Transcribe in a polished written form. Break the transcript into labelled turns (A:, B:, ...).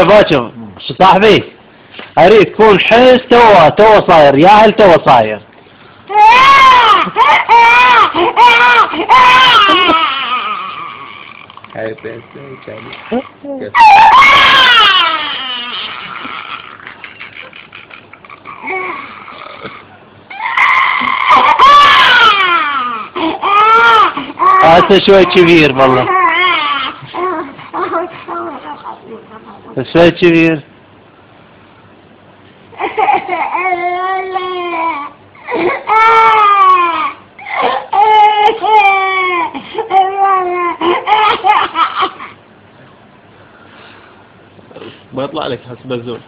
A: باكر شو صاحبي؟ اريد تكون حس تو صاير ياهل تو صاير. هسه شوي كبير والله، شوي كبير.
B: ما يطلع لك حس بزور